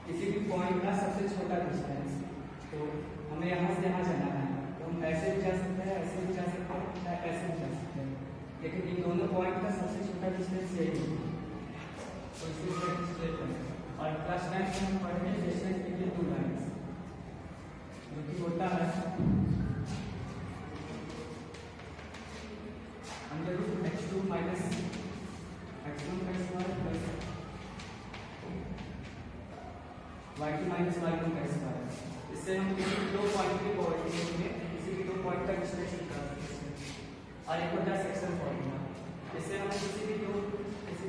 किसी भी पॉइंट का सबसे छोटा डिस्टेंस। तो हमें यहाँ से यहाँ जाना है, तो हम ऐसे भी जा सकते हैं, ऐसे भी जा सकते हैं, चाहे ऐसे भी जा सकते हैं, लेकिन इन दोनों पॉइंट का सबसे छोटा डिस्टेंस यही है। तो इसी और क्लास 9 में हम पढ़े डिस्टेंस बिटवीन टू लाइन्स, जो कि होता है √x2 - x1 का स्क्वायर प्लस y2 - y1 का स्क्वायर। इससे हम किसी भी दो पॉइंट की कोऑर्डिनेट में किसी भी दो पॉइंट का डिस्टेंस निकाल सकते हैं। और एक होता है सेक्शन फॉर्मूला, इससे हम किसी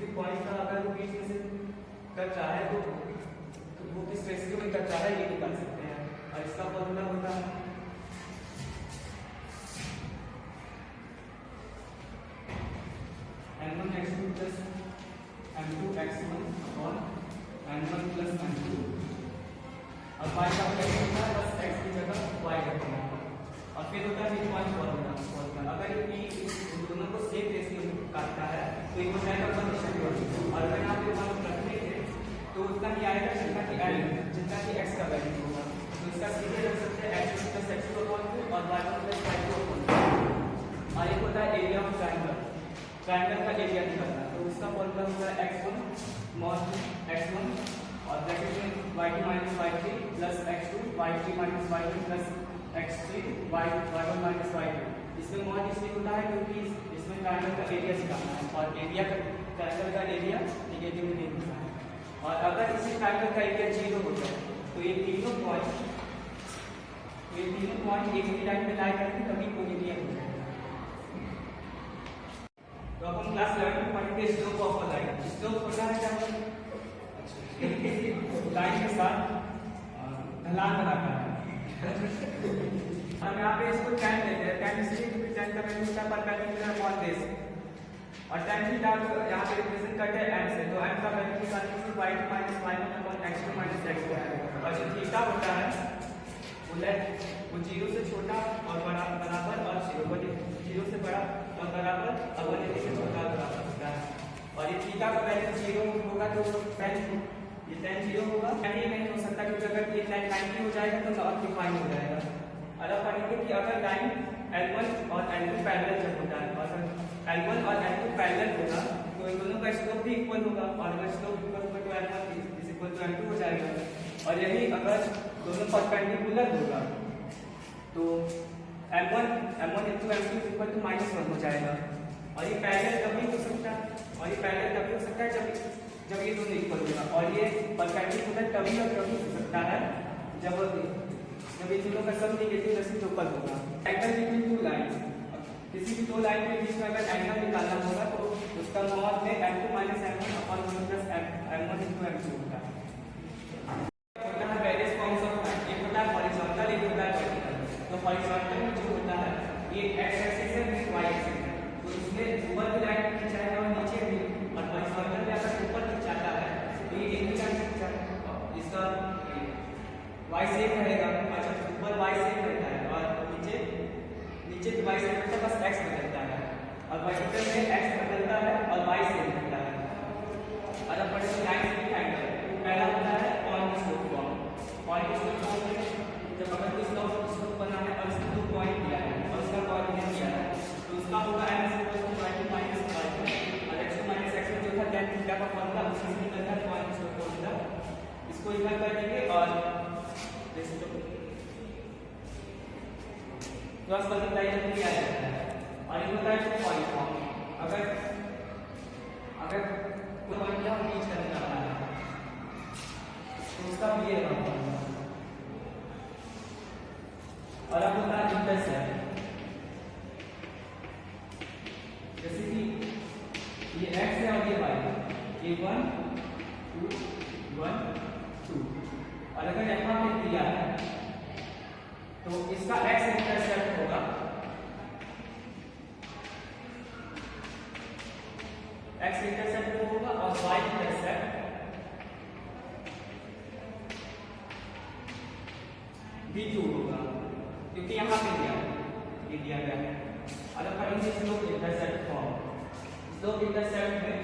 भी पॉइंट का अगर वो बीच में से कट रहा है तो वो किस रेशियो में कट रहा है ये निकाल सकते हैं। और इसका फॉर्मूला होता है n1x2 + m2x1 n1 + n2। और y का वैल्यू होता है बस x की जगह y रखना। और फिर होता है पॉइंट फॉर्मूला। अगर ये इन दोनों को सेम रेशियो में काटता है तो ये हो जाएगा कंडीशन फॉर्मूला। और अगर यहाँ पे मान रखने के तो उतना ही आएगा जितना कि x का वैल्यू होगा। तो इसका सीधे रख सकते हैं x2 + x2 और y1 + y2। और एक होता है एरिया ऑफ ट्रायंगल का एरिया निकालना। तो उसका फॉर्मूला होता है x1 mod x1 और ब्रैकेट में y2 - y3 + x2 y3 - y1 + x3 y1 - y2। इसमें मॉड इसलिए होता है क्योंकि इसमें ट्रायंगल का एरिया निकालना है और ट्रायंगल का एरिया नेगेटिव में नहीं होता है। और अगर इसी ट्रायंगल का एरिया 0 हो जाए तो ये तीनों पॉइंट एक ही लाइन में लाई करके कभी कोलिनियर हो जाएगा। तो अब हम क्लास 11 में पढ़ेंगे slope of a line. Slope होता है जब लाइन के साथ ढलान बनाता है। हम यहाँ पे इसको tan लेते हैं। tan इसलिए क्योंकि tan का वैल्यू होता है परपेंडिकुलर अपॉन बेस और tan थीटा यहाँ पे रिप्रेजेंट करते हैं m से। तो m का वैल्यू निकालने से y2 - y1 upon x2 - x2 है। और जो थीटा होता है वो 0 से छोटा और बराबर और 0 से बड़ा और बराबर और 180 से छोटा और बराबर होता है। और ये थीटा का वैल्यू 0 होगा तो ये tan 0 होगा, नहीं हो सकता क्योंकि अगर ये tan 90 हो जाएगा तो नॉट डिफाइन हो जाएगा। और अब पढ़ेंगे कि अगर लाइन L1 और L2 पैरेलल जब होता है, और L1 और L2 पैरेलल होगा तो इन दोनों का स्लोप भी इक्वल होगा और अगर स्लोप इक्वल होगा तो L1 = L2 हो जाएगा। और यही अगर दोनों परपेंडिकुलर होगा तो M1 × M2 = -1 हो जाएगा। और ये पैरेलल तभी हो सकता है जब ये दोनों इक्वल होगा। और ये परपेंडिकुलर तभी हो सकता है जब ये दोनों का सम नेगेटिव रेसिप्रोकल होगा। एंगल बिटवीन टू लाइंस, किसी भी दो लाइन के बीच में अगर एंगल निकालना होगा तो उसका मॉड में m2 - m1 upon 1 + m1 × m2 होता है। होता है वेरियस फॉर्म्स ऑफ लाइन। एक होता है हॉरिजॉन्टल, एक होता है वर्टिकल। तो हॉरिजॉन्टल में जो होता है ये x एक्सिस है, फिर y एक्सिस है। तो इसमें ऊपर की लाइन खींचाएगा और नीचे भी। और हॉरिजॉन्टल में अगर ऊपर खींचाता है तो ये एक ही लाइन खींचाएगा, इसका y सेम रहेगा। अच्छा, ऊपर y सेम रहता है और नीचे भी y सेम रहता है, बस x बदलता है। और वर्टिकल में x बदलता है और y सेम रहता है। और अब पढ़ेंगे लाइन विद एंगल। पहला होता है point slope form. Point slope form में जब अगर कोई स्लोप बना है और इसमें 2 पॉइंट दिया है और उसका कोऑर्डिनेट दिया है तो उसका होगा m = y2 - y1 और x2 - x1 जो था tan थीटा का फॉर्मूला उसी से निकलता है पॉइंट स्लोप फॉर्मूला। इसको इक्वल कर देंगे और क्रॉस मल्टीप्लाई किया जाता है। और ये होता है पॉइंट फॉर्म। अगर कोई पॉइंट यहाँ रीच करने का है तो उसका भी ये फॉर्मूला। और अब होता है इंटरसेप्ट। जैसे कि ये x है और ये y, ये 1 2 1 2। और अगर यहाँ पे दिया है तो इसका x इंटरसेप्ट होगा और y इंटरसेप्ट b2 होगा क्योंकि यहाँ पे दिया गया है। और अब पढ़ेंगे slope intercept form. Slope intercept में